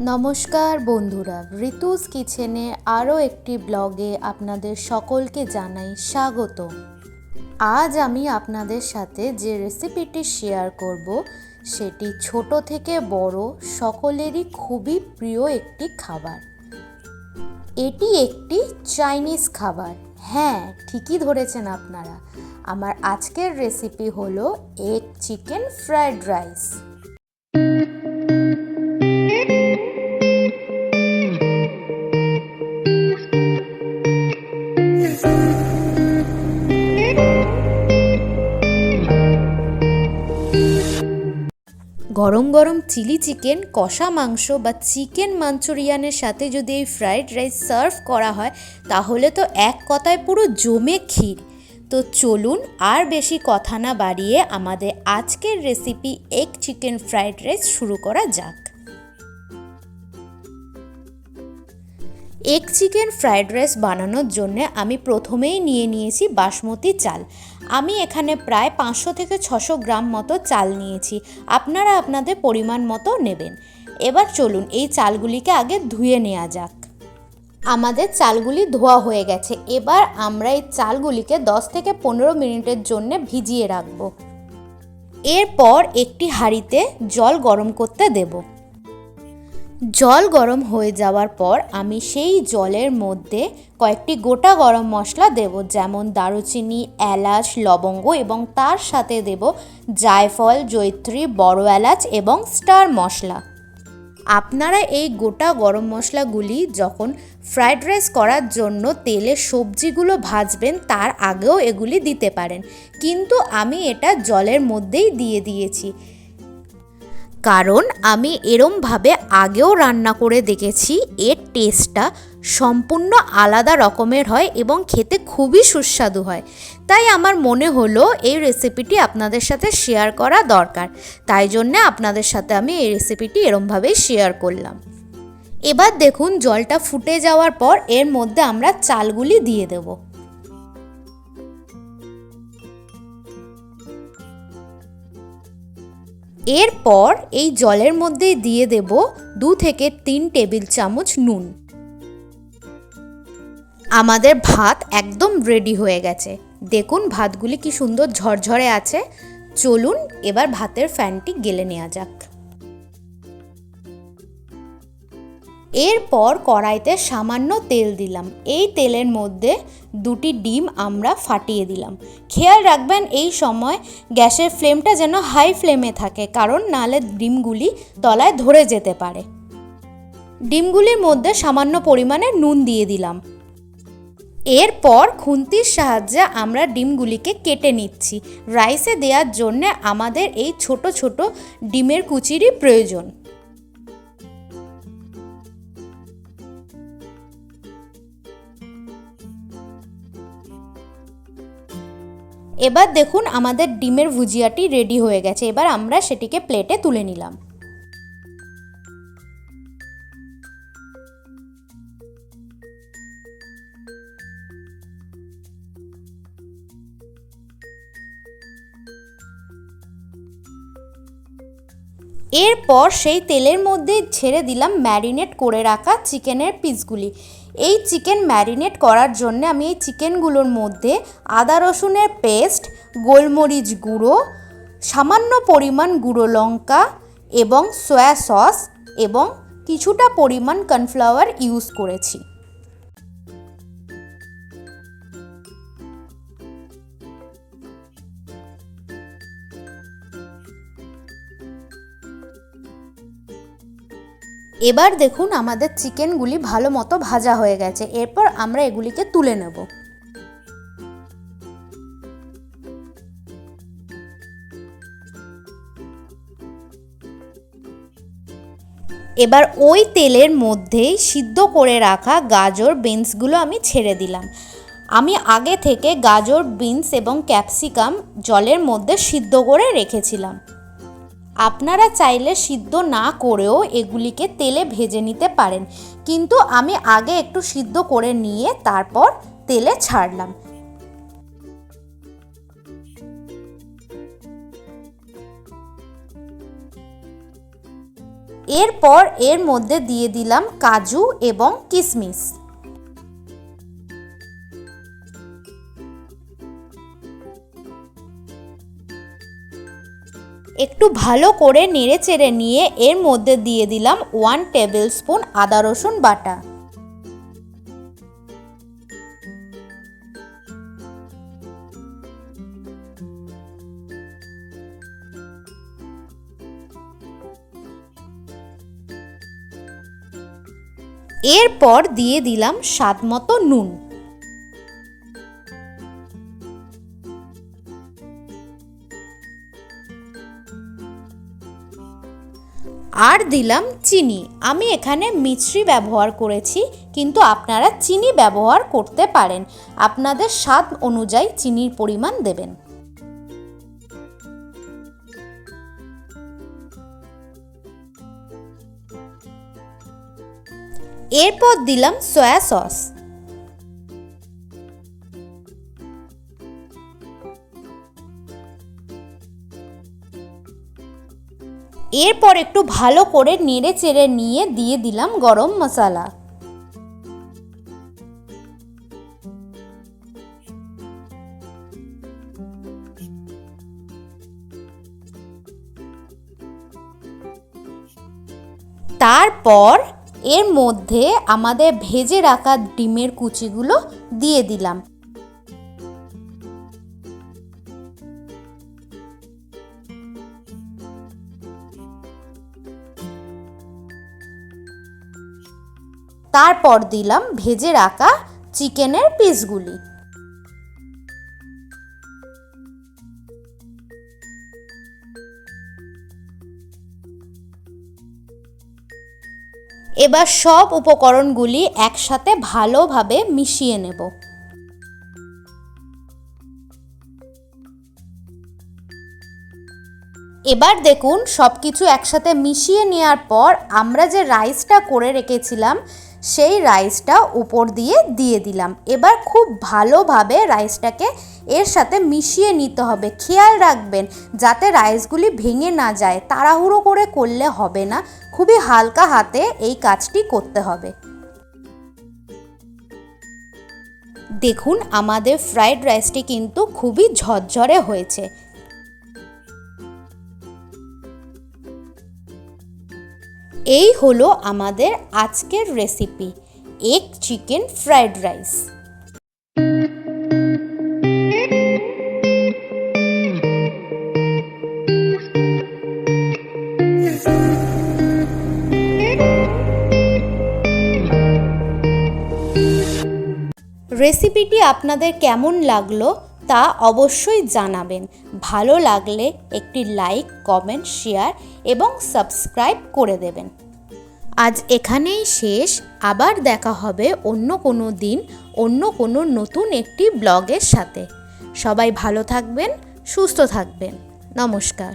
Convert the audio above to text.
নমস্কার বন্ধুরা, ঋতুস কিচেনে আরও একটি ব্লগে আপনাদের সকলকে জানাই স্বাগত। আজ আমি আপনাদের সাথে যে রেসিপিটি শেয়ার করব সেটি ছোট থেকে বড় সকলেরই খুবই প্রিয় একটি খাবার। এটি একটি চাইনিজ খাবার। হ্যাঁ, ঠিকই ধরেছেন আপনারা। আমার আজকের রেসিপি হলো এগ চিকেন ফ্রাইড রাইস। গরম গরম চিলি চিকেন, কষা মাংস বা চিকেন মাঞ্চুরিয়ানের সাথে যদি এই ফ্রাইড রাইস সার্ভ করা হয় তাহলে তো এক কথায় পুরো জমে ক্ষীর। তো চলুন আর বেশি কথা না বাড়িয়ে আমাদের আজকের recipe egg chicken fried rice শুরু করা যাক। এগ চিকেন ফ্রাইড রাইস বানানোর জন্য আমি প্রথমেই নিয়েছি বাসমতি চাল। আমি এখানে প্রায় 500 থেকে 600 গ্রাম মতো চাল নিয়েছি। আপনারা আপনাদের পরিমাণ মতো নেবেন। এবার চলুন এই চালগুলিকে আগে ধুয়ে নেওয়া যাক। আমাদের চালগুলি ধোয়া হয়ে গেছে। এবার আমরা এই চালগুলিকে 10 থেকে 15 মিনিটের জন্য ভিজিয়ে রাখব। এরপর একটি হাঁড়িতে জল গরম করতে দেব। জল গরম হয়ে যাওয়ার পর আমি সেই জলের মধ্যে কয়েকটি গোটা গরম মশলা দেব, যেমন দারুচিনি, এলাচ, লবঙ্গ এবং তার সাথে দেব জায়ফল, জয়িত্রী, বড় এলাচ এবং স্টার মশলা। আপনারা এই গোটা গরম মশলাগুলি যখন ফ্রাইড রাইস করার জন্য তেলে সবজিগুলো ভাজবেন তার আগেও এগুলি দিতে পারেন, কিন্তু আমি এটা জলের মধ্যেই দিয়ে দিয়েছি, কারণ আমি এরমভাবে আগেও রান্না করে দেখেছি। এর টেস্টটা সম্পূর্ণ আলাদা রকমের হয় এবং খেতে খুবই সুস্বাদু হয়। তাই আমার মনে হলো এই রেসিপিটি আপনাদের সাথে শেয়ার করা দরকার। তাই জন্যে আপনাদের সাথে আমি এই রেসিপিটি এরমভাবেই শেয়ার করলাম। এবার দেখুন জলটা ফুটে যাওয়ার পর এর মধ্যে আমরা চালগুলি দিয়ে দেব। এরপর এই জলের মধ্যে দিয়ে দেব 2 থেকে 3 টেবিল চামচ নুন। আমাদের ভাত একদম রেডি হয়ে গেছে। দেখুন ভাতগুলি কি সুন্দর ঝরঝরে আছে। চলুন এবার ভাতের ফ্যানটি গেলে নেওয়া যাক। এরপর কড়াইতে সামান্য তেল দিলাম। এই তেলের মধ্যে 2টি ডিম আমরা ফাটিয়ে দিলাম। খেয়াল রাখবেন এই সময় গ্যাসের ফ্লেমটা যেন হাই ফ্লেমে থাকে, কারণ নাহলে ডিমগুলি তলায় ধরে যেতে পারে। ডিমগুলির মধ্যে সামান্য পরিমাণে নুন দিয়ে দিলাম। এরপর খুন্তির সাহায্যে আমরা ডিমগুলিকে কেটে নিচ্ছি। রাইসে দেওয়ার জন্য আমাদের এই ছোট ছোট ডিমের কুচিরই প্রয়োজন। এবার দেখুন আমাদের ডিমের ভুজিয়াটি রেডি হয়ে গেছে। এবার আমরা সেটিকে প্লেটে তুলে নিলাম। এরপর সেই তেলের মধ্যে ছেড়ে দিলাম ম্যারিনেট করে রাখা চিকেনের পিসগুলি। এই চিকেন ম্যারিনেট করার জন্য আমি এই চিকেনগুলোর মধ্যে আদা রসুনের পেস্ট, গোলমরিচ গুঁড়ো, সামান্য পরিমাণ গুঁড়ো লঙ্কা এবং সয়া সস এবং কিছুটা পরিমাণ কর্নফ্লাওয়ার ইউজ করেছি। এবার দেখুন আমাদের চিকেনগুলি ভালো মতো ভাজা হয়ে গেছে। এরপর আমরা এগুলিকে তুলে নেব। এবার ওই তেলের মধ্যেই সিদ্ধ করে রাখা গাজর বিনসগুলো আমি ছেড়ে দিলাম। আমি আগে থেকে গাজর, বিনস এবং ক্যাপসিকাম জলের মধ্যে সিদ্ধ করে রেখেছিলাম। আপনারা চাইলে সিদ্ধ না করেও এগুলিকে তেলে ভেজে নিতে পারেন, কিন্তু আমি আগে একটু সিদ্ধ করে নিয়ে তারপর তেলে ছাড়লাম। এরপর এর মধ্যে দিয়ে দিলাম কাজু এবং কিশমিশ। একটু ভালো করে নেড়েচেড়ে নিয়ে এর মধ্যে দিয়ে দিলাম 1 টেবিল স্পুন আদা রসুন বাটা। এরপর দিয়ে দিলাম স্বাদমতো নুন। আর দিলাম চিনি। আমি এখানে মিশ্রি ব্যবহার করেছি, কিন্তু আপনারা চিনি ব্যবহার করতে পারেন। আপনাদের স্বাদ অনুযায়ী চিনির পরিমাণ দেবেন। এরপর দিলাম সয়া সস। এরপর একটু ভালো করে নেড়ে চেড়ে নিয়ে দিয়ে দিলাম গরম মশলা। তারপর এর মধ্যে আমাদের ভেজে রাখা ডিমের কুচিগুলো দিয়ে দিলাম। তারপর দিলাম ভেজে রাখা চিকেনের পিসগুলি। এবার সব উপকরণগুলি একসাথে ভালোভাবে মিশিয়ে নেব। এবার দেখুন সবকিছু একসাথে মিশিয়ে নেওয়ার পর আমরা যে রাইসটা করে রেখেছিলাম সেই রাইসটা উপর দিয়ে দিলাম। এবার খুব ভালোভাবে রাইসটাকে এর সাথে মিশিয়ে নিতে হবে। খেয়াল রাখবেন যাতে রাইসগুলি ভেঙে না যায়। তাড়াহুড়ো করে করলে হবে না, খুবই হালকা হাতে এই কাজটি করতে হবে। দেখুন আমাদের ফ্রাইড রাইসটি কিন্তু খুবই ঝরঝরে হয়েছে। এই হলো আমাদের আজকের recipe, egg chicken fried rice. রেসিপিটি আপনাদের কেমন লাগলো তা অবশ্যই জানাবেন। ভালো লাগলে একটি লাইক, কমেন্ট, শেয়ার এবং সাবস্ক্রাইব করে দেবেন। আজ এখানেই শেষ। আবার দেখা হবে অন্য কোনো দিন অন্য কোনো নতুন একটি ব্লগের সাথে। সবাই ভালো থাকবেন, সুস্থ থাকবেন। নমস্কার।